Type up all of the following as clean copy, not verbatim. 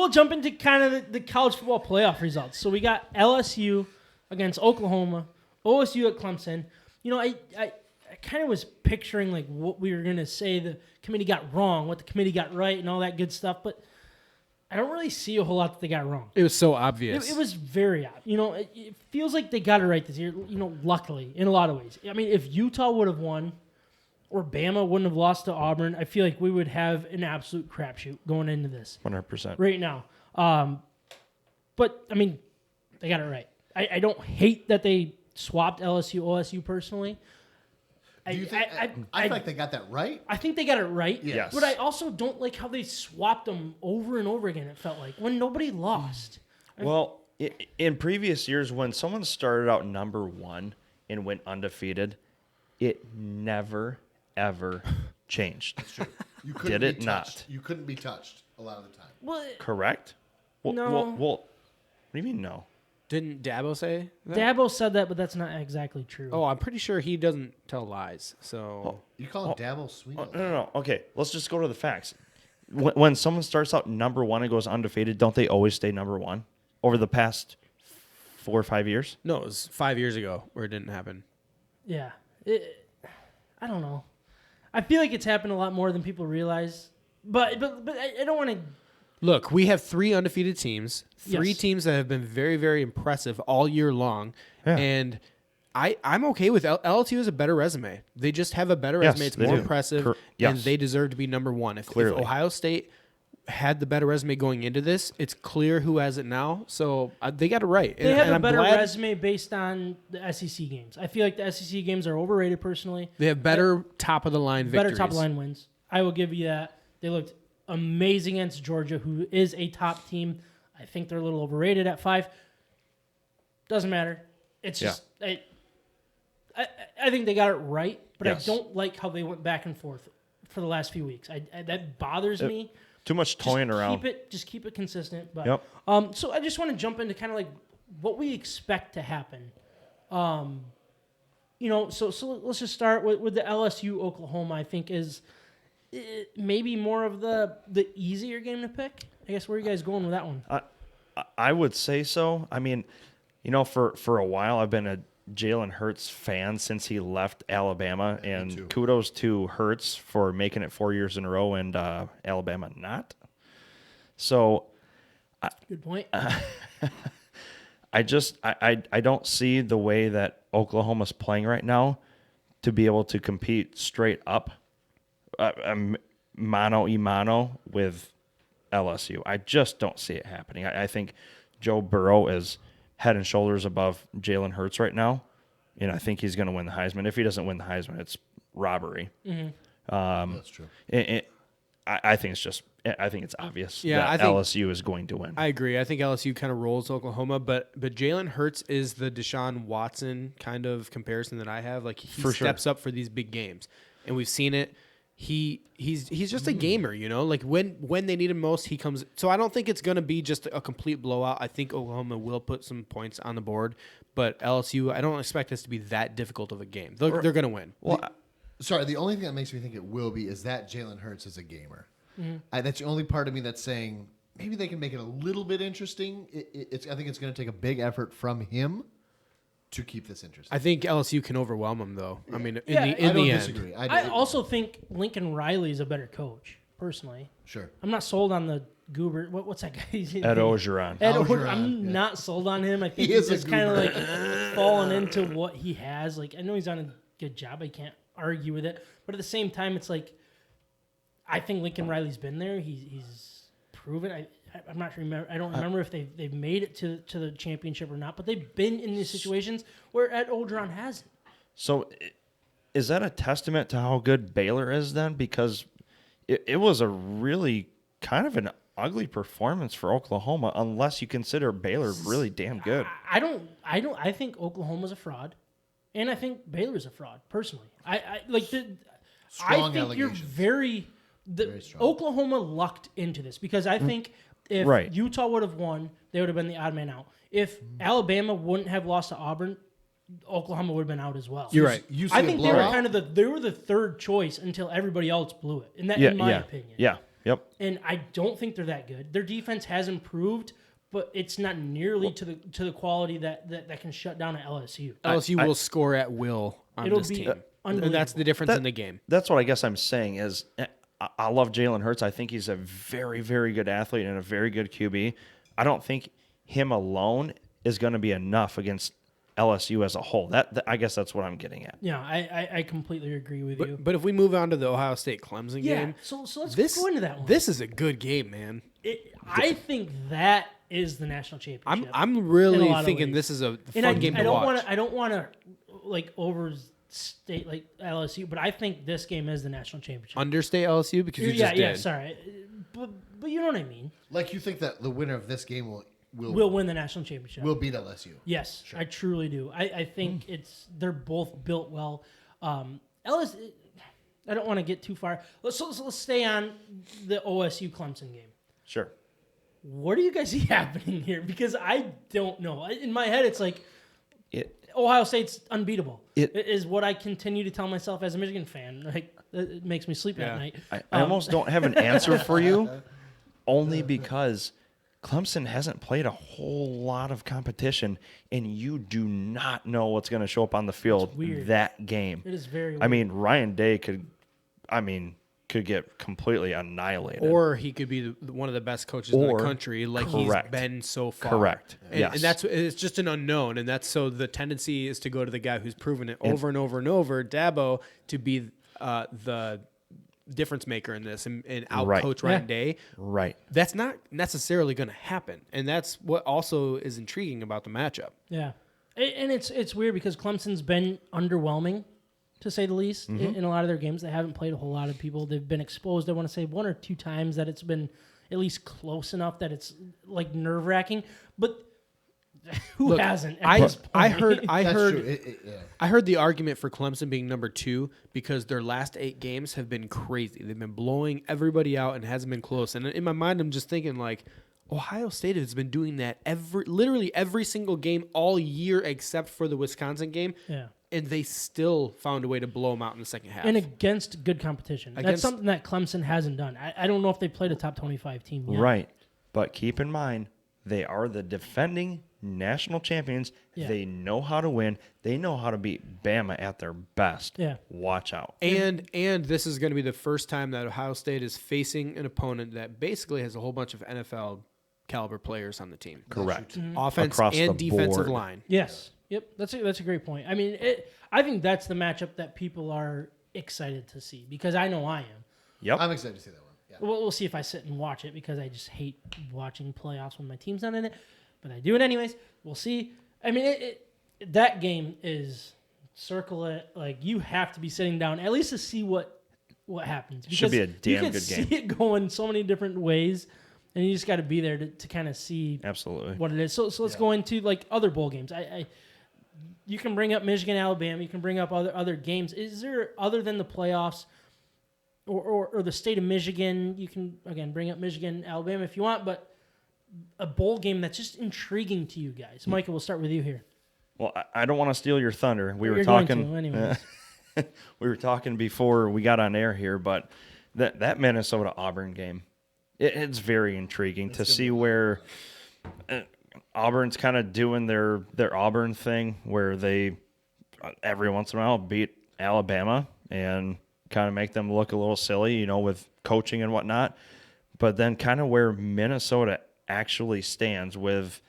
we'll jump into kind of the college football playoff results. So we got LSU against Oklahoma, OSU at Clemson. You know, I kind of was picturing like what we were going to say the committee got wrong, what the committee got right, and all that good stuff, but I don't really see a whole lot that they got wrong. It was so obvious. It was very odd. You know, it feels like they got it right this year, you know, luckily, in a lot of ways. I mean, if Utah would have won or Bama wouldn't have lost to Auburn, I feel like we would have an absolute crapshoot going into this 100%. right now. But, I mean, they got it right. I don't hate that they swapped LSU, OSU personally. Do you think, I feel like they got that right. I think they got it right. Yes. But I also don't like how they swapped them over and over again, it felt like, when nobody lost. Well, in previous years, when someone started out number 1 and went undefeated, it never, ever changed. That's true. You couldn't Did be it touched. not? You couldn't be touched a lot of the time. Well, Correct? Well, No. Well, what do you mean no? Didn't Dabo say that? Dabo said that, but that's not exactly true. Oh, I'm pretty sure he doesn't tell lies. So You call it Dabo Sweet. No. Okay, let's just go to the facts. When someone starts out number 1 and goes undefeated, don't they always stay number 1 over the past 4 or 5 years? no, it was 5 years ago where it didn't happen. Yeah. I don't know. I feel like it's happened a lot more than people realize. But I don't want to... Look, we have 3 undefeated teams, 3 Yes. teams that have been very, very impressive all year long, Yeah. and I'm okay with LSU has a better resume. They just have a better Yes, resume. It's they more do. impressive, Yes. and they deserve to be number 1. If Clearly. Ohio State had the better resume going into this, it's clear who has it now. So they got it right. They have and a I'm better glad resume based on the SEC games. I feel like the SEC games are overrated personally. They have better top of the line victories. Better top line wins. I will give you that. They looked amazing against Georgia, who is a top team. I think they're a little overrated at 5. Doesn't matter. It's just I think they got it right, but Yes. I don't like how they went back and forth for the last few weeks. That bothers me. Too much toying around. Keep it consistent. But Yep. so I just want to jump into kind of like what we expect to happen. You know, so let's just start with the LSU Oklahoma. I think is maybe more of the easier game to pick. I guess where are you guys going with that one? I would say so. I mean, you know, for a while I've been a Jalen Hurts fan since he left Alabama, and too. kudos to Hurts for making it 4 years in a row and Alabama not. So Good point. I don't see the way that Oklahoma's playing right now to be able to compete straight up mano a mano with LSU. I just don't see it happening. I think Joe Burrow is head and shoulders above Jalen Hurts right now, and I think he's going to win the Heisman. If he doesn't win the Heisman, it's robbery. That's true. I think it's obvious Yeah, that I think- LSU is going to win. I agree. I think LSU kind of rolls Oklahoma, but Jalen Hurts is the Deshaun Watson kind of comparison that I have. Like he For sure. steps up for these big games, and we've seen it. He's just a gamer, you know. Like when they need him most, he comes. So I don't think it's going to be just a complete blowout. I think Oklahoma will put some points on the board, but LSU, I don't expect this to be that difficult of a game. They're going to win. Well, Sorry, the only thing that makes me think it will be is that Jalen Hurts is a gamer. That's the only part of me that's saying maybe they can make it a little bit interesting. I think it's going to take a big effort from him to keep this interesting. I think LSU can overwhelm them, though. I mean, Yeah, in I the I don't end, disagree. I also think Lincoln Riley is a better coach, personally. Sure. I'm not sold on the goober. What's that guy's name? Ed Ogeron. Ed Orgeron, I'm not sold on him. I think He he's is a just kind of goober. like fallen into what he has. Like I know he's done a good job. I can't argue with it. But at the same time, it's like I think Lincoln Riley's been there. He's proven. I'm not remember. I don't remember if they've made it to the championship or not. But they've been in these situations where Ed Ogeron hasn't. So is that a testament to how good Baylor is then? Because it was a really kind of an ugly performance for Oklahoma, unless you consider Baylor really damn good. I think Oklahoma's a fraud, and I think Baylor's a fraud. Personally, I Strong think you're allegations. very strong. Oklahoma lucked into this because I think if Right. Utah would have won, they would have been the odd man out. If Alabama wouldn't have lost to Auburn, Oklahoma would have been out as well. You're right. You see I a think they were blowout? kind of they were the third choice until everybody else blew it. In my Yeah. opinion. Yeah. Yep. And I don't think they're that good. Their defense has improved, but it's not nearly to the quality that can shut down an LSU. LSU will score at will on It'll this be team. And unbelievable. that's the difference in the game. That's what I guess I'm saying is I love Jalen Hurts. I think he's a very, very good athlete and a very good QB. I don't think him alone is going to be enough against LSU as a whole. That I guess that's what I'm getting at. Yeah, I completely agree with you. But if we move on to the Ohio State Clemson Yeah, game, so let's this go into that one. This is a good game, man. I think that is the national championship. I'm in a really lot of thinking ways. this is a And fun game to watch. I don't want to like overstate like LSU, but I think this game is the national championship. Understate LSU because you yeah, just did. sorry, but you know what I mean. Like you think that the winner of this game Will win the national championship. will beat LSU. Yes, I truly do. I think they're both built well. LSU, I don't want to get too far. So let's stay on the OSU Clemson game. Sure. What do you guys see happening here? Because I don't know. In my head, it's like It Ohio State's unbeatable. It- It is what I continue to tell myself as a Michigan fan. Like it makes me sleep Yeah. at night. I almost don't have an answer for you, only because Clemson hasn't played a whole lot of competition, and you do not know what's going to show up on the field weird. that game. It is very weird. I mean, Ryan Day could get completely annihilated. Or he could be one of the best coaches in the Or- country, like correct. he's been so far. Correct. And, Yes. and that's it's just an unknown, and that's so the tendency is to go to the guy who's proven it over and over and over, Dabo, to be the difference maker in this and out Right. coach Yeah. Ryan Day. right. That's not necessarily going to happen, and that's what also is intriguing about the matchup. yeah, and it's weird because Clemson's been underwhelming, to say the least, in a lot of their games. They haven't played a whole lot of people. They've been exposed. I want to say one or two times that it's been at least close enough that it's like nerve wracking. But who Look, hasn't? At I this point? heard That's true. Yeah. I heard the argument for Clemson being number 2 because their last 8 games have been crazy. They've been blowing everybody out and it hasn't been close. And in my mind, I'm just thinking like Ohio State has been doing that literally every single game all year except for the Wisconsin game. Yeah. And they still found a way to blow them out in the second half. And against good competition. That's Against- something that Clemson hasn't done. I don't know if they played a top 25 team yet. Right. But keep in mind, they are the defending national champions. Yeah. They know how to win. They know how to beat Bama at their best. Yeah. Watch out. And this is going to be the first time that Ohio State is facing an opponent that basically has a whole bunch of NFL caliber players on the team. Correct. Offense Across the and defensive board. line. Yes. Yep. That's a great point. I mean, I think that's the matchup that people are excited to see because I know I am. Yep. I'm excited to see that one. Yeah. We'll see if I sit and watch it because I just hate watching playoffs when my team's not in it. But I do it anyways. We'll see. I mean, that game is circle it. Like you have to be sitting down at least to see what happens. Should be a Because you damn can good see game. it going so many different ways, and you just got to be there to kind of see Absolutely. what it is. So let's go into like other bowl games. You can bring up Michigan, Alabama. You can bring up other games. Is there other than the playoffs or the state of Michigan? You can again bring up Michigan, Alabama if you want, but a bowl game that's just intriguing to you guys. Micah, we'll start with you here. Well, I don't want to steal your thunder. We were You're going talking. to, anyways. We were talking before we got on air here, but that Minnesota Auburn game, it's very intriguing to see where Auburn's kind of doing their Auburn thing, where they every once in a while beat Alabama and kind of make them look a little silly, with coaching and whatnot. But then kind of where Minnesota actually stands with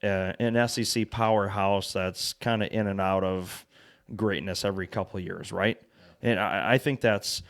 an SEC powerhouse that's kind of in and out of greatness every couple of years, right? And I think that's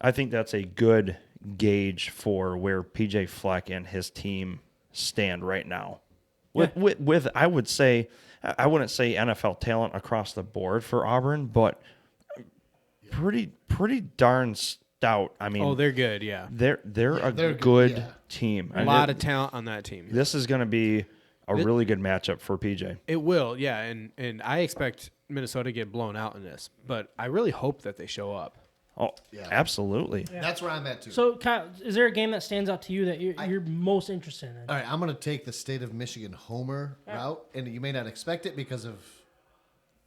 a good gauge for where PJ Fleck and his team stand right now. With I would say, I wouldn't say NFL talent across the board for Auburn, but pretty darn stout. I mean, They're good, yeah. they're a they're good good, yeah. team. A lot of talent on that team. This is going to be a really good matchup for PJ. It will, yeah, and I expect Minnesota to get blown out in this, but I really hope that they show up. Oh, Yeah. absolutely. That's where I'm at too. So, Kyle, is there a game that stands out to you that you're most interested in? All right, I'm going to take the state of Michigan homer route, and you may not expect it because of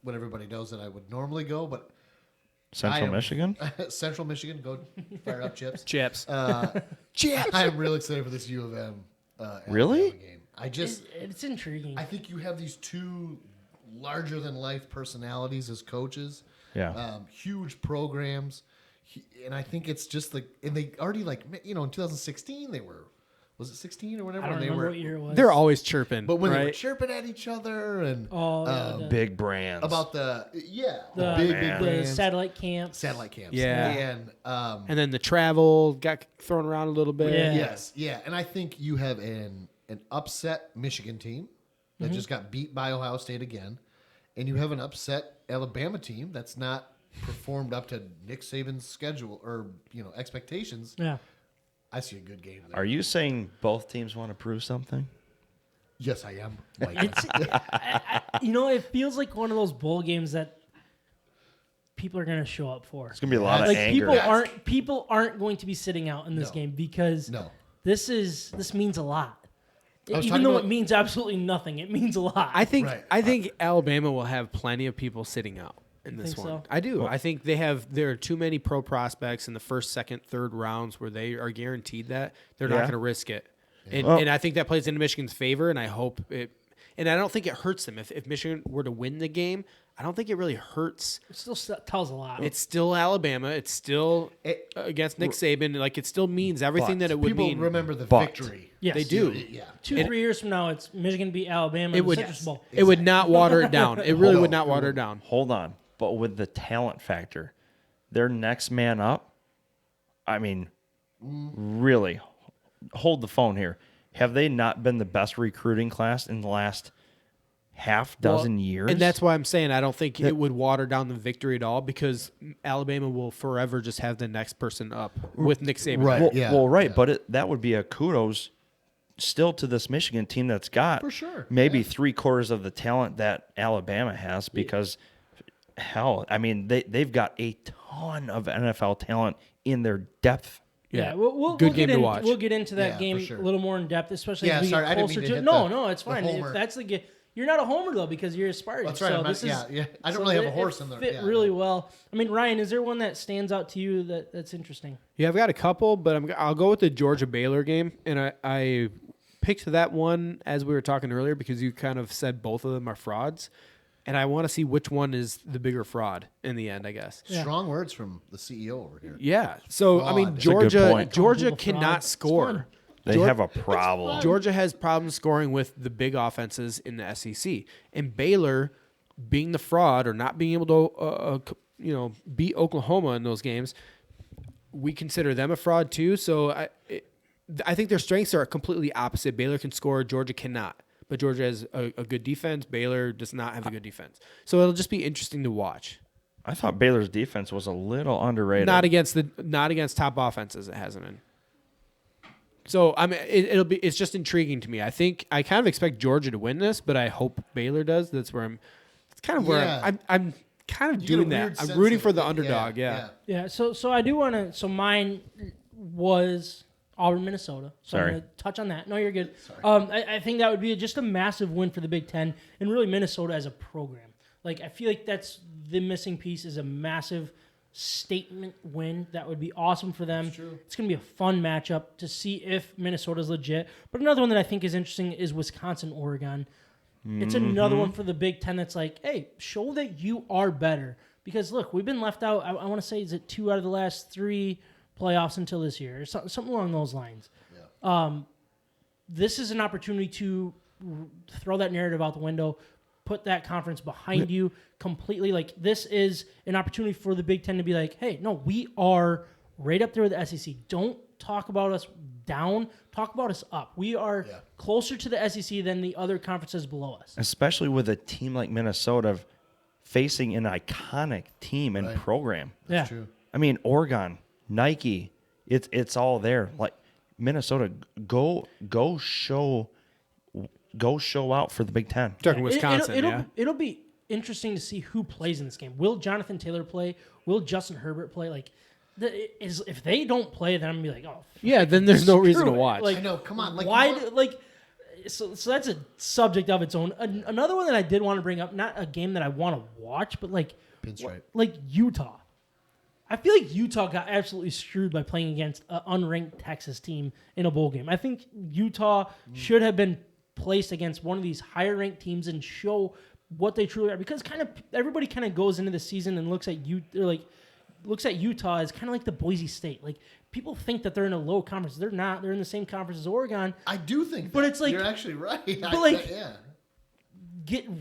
what everybody knows that I would normally go, but Central Michigan? Central Michigan, go fire up chips. Chips. Chips. I am really excited for this U of M. Really? Alabama game. It's intriguing. I think you have these two larger than life personalities as coaches. Yeah. Huge programs, and I think it's just like, and they already in 2016 they were, was it 16 or whatever? I don't they remember were, what year it was. They're always chirping. but when they were right? chirping at each other and Big brands. about the the big man. the brands, satellite camps. satellite camps. Yeah. and And then the travel got thrown around a little bit. Yeah. yes, yeah, and I think you have an upset Michigan team that just got beat by Ohio State again, and you have an upset Alabama team that's not performed up to Nick Saban's schedule or expectations. Yeah. I see a good game there. Are you saying both teams want to prove something? Yes, I am. Mike. It's it feels like one of those bowl games that people are going to show up for. It's going to be a lot of Like anger. people aren't going to be sitting out in this No. game because No. this means a lot. was Even talking though about- it means absolutely nothing, it means a lot. I think Right. I think Alabama will have plenty of people sitting out in this think one. so? I do. I think there are too many pro prospects in the first, second, third rounds where they are guaranteed that they're not Yeah. going to risk it. And, Well- and I think that plays into Michigan's favor, and I hope it. And I don't think it hurts them if Michigan were to win the game. I don't think it really hurts. it still tells a lot. It's still Alabama. It's still against Nick Saban. Like it still means everything But that it would People mean. remember the But- victory. yes. They do. Yeah. 2-3 years from now, it's Michigan beat Alabama It in the would. Citrus Bowl. It would not water it down. It really No, would not it water it down. Hold on. But with the talent factor, their next man up, I mean, really, hold the phone here. Have they not been the best recruiting class in the last half dozen years? And that's why I'm saying I don't think it would water down the victory at all because Alabama will forever just have the next person up with Nick Saban. Right. well, Yeah. well, right. But that would be a kudos still to this Michigan team that's got For sure. maybe 3/4 of the talent that Alabama has because, hell, I mean, they've got a ton of NFL talent in their depth. Yeah, Yeah. we'll Good get game to in- watch. We'll get into that Yeah, game for sure. a little more in depth, especially Yeah, as we sorry, I get didn't closer mean to to it. hit No, the- no, it's the fine. homer. If that's the game, you're not a homer though because you're a Spartan. That's right, So I'm not- this is, yeah. I don't so really have a it- horse it in there. Fit Yeah, really yeah. well. I mean, Ryan, is there one that stands out to you that's interesting? Yeah, I've got a couple, but I'll go with the Georgia Baylor game, and I picked that one as we were talking earlier because you kind of said both of them are frauds, and I want to see which one is the bigger fraud in the end. I guess. Yeah. Strong words from the CEO over here. Yeah. So I mean, Fraud. That's a good Georgia point. Georgia Calling people cannot frauds. It's score. fun. They Geor- have a problem. Georgia has problems scoring with the big offenses in the SEC, and Baylor, being the fraud or not being able to, beat Oklahoma in those games, we consider them a fraud too. So I think their strengths are completely opposite. Baylor can score, Georgia cannot, but Georgia has a good defense. Baylor does not have a good defense, so it'll just be interesting to watch. I thought Baylor's defense was a little underrated. Not against top offenses. It hasn't been. So I mean, it's just intriguing to me. I think I kind of expect Georgia to win this, but I hope Baylor does. That's where it's kind of where Yeah. I'm kind of You get a doing weird that. I'm sense rooting of- for the underdog. Yeah. Yeah, so I do want to. So mine was Auburn, Minnesota. So Sorry. I'm going to touch on that. No, you're good. I think that would be just a massive win for the Big Ten and really Minnesota as a program. Like I feel like that's the missing piece is a massive statement win. That would be awesome for them. It's going to be a fun matchup to see if Minnesota's legit. But another one that I think is interesting is Wisconsin, Oregon. It's another one for the Big Ten that's like, hey, show that you are better. Because, look, we've been left out, I want to say, is it 2 out of the last 3 playoffs until this year? Or something along those lines. Yeah. This is an opportunity to throw that narrative out the window, put that conference behind you completely. Like, this is an opportunity for the Big Ten to be like, hey, no, we are right up there with the SEC. Don't talk about us down. Talk about us up. We are closer to the SEC than the other conferences below us. especially with a team like Minnesota facing an iconic team and Right. program. Yeah. True. I mean, Oregon, Nike, it's all there. Like Minnesota, go show out for the Big Ten. Talking Wisconsin, It'll be interesting to see who plays in this game. Will Jonathan Taylor play? Will Justin Herbert play? Like, if they don't play, then I'm gonna be like, oh, Yeah, then there's no reason to screw it. watch. Like, I know, come on, like, why? what? So that's a subject of its own. Another one that I did want to bring up, not a game that I want to watch, but like Pinstripe. Utah. I feel like Utah got absolutely screwed by playing against an unranked Texas team in a bowl game. I think Utah should have been placed against one of these higher ranked teams and show what they truly are, because kind of everybody kind of goes into the season and looks at Utah as kind of like the Boise State. Like, people think that they're in a low conference. They're not. They're in the same conference as Oregon. I do think, but that. it's like you're actually right. But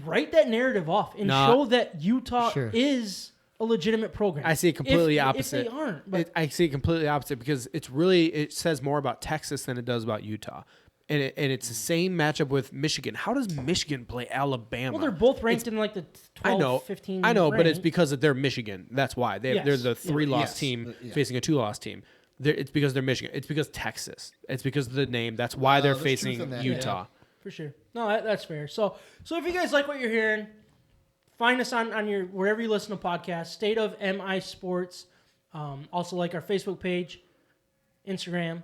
write that narrative off and show that Utah is a legitimate program. I see it completely opposite. If they aren't, but I see it completely opposite, because it says more about Texas than it does about Utah. And it's the same matchup with Michigan. How does Michigan play Alabama? well, they're both ranked in like the 12, 15 I know, but it's range. because they're Michigan. That's why. They're the 3-loss team facing a 2-loss team. It's because they're Michigan. It's because Texas. It's because of the name. That's why they're there's truth facing in that, Utah. For sure. No, that's fair. So if you guys like what you're hearing, find us on your wherever you listen to podcasts. State of MI Sports. Also like our Facebook page, Instagram.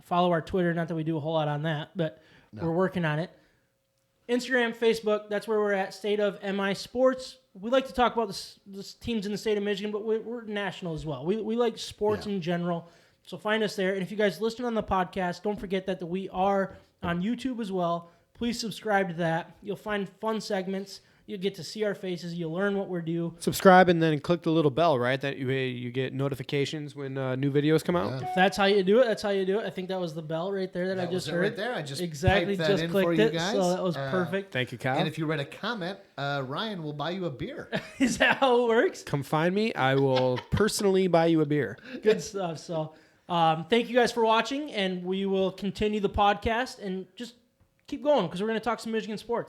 Follow our Twitter. Not that we do a whole lot on that, but we're working on it. Instagram, Facebook. That's where we're at. State of MI Sports. We like to talk about the teams in the state of Michigan, but we're national as well. We like sports in general. So find us there. And if you guys listen on the podcast, don't forget that we are on YouTube as well. Please subscribe to that. You'll find fun segments. You'll get to see our faces. You'll learn what we're doing. Subscribe and then click the little bell, right? That you get notifications when new videos come out. If that's how you do it, that's how you do it. I think that was the bell right there that I just heard. Right there. I just exactly piped that just in clicked for you it. guys. So that was perfect. Thank you, Kyle. And if you write a comment, Ryan will buy you a beer. Is that how it works? Come find me. I will personally buy you a beer. Good stuff. So thank you guys for watching, and we will continue the podcast and just keep going because we're going to talk some Michigan sports.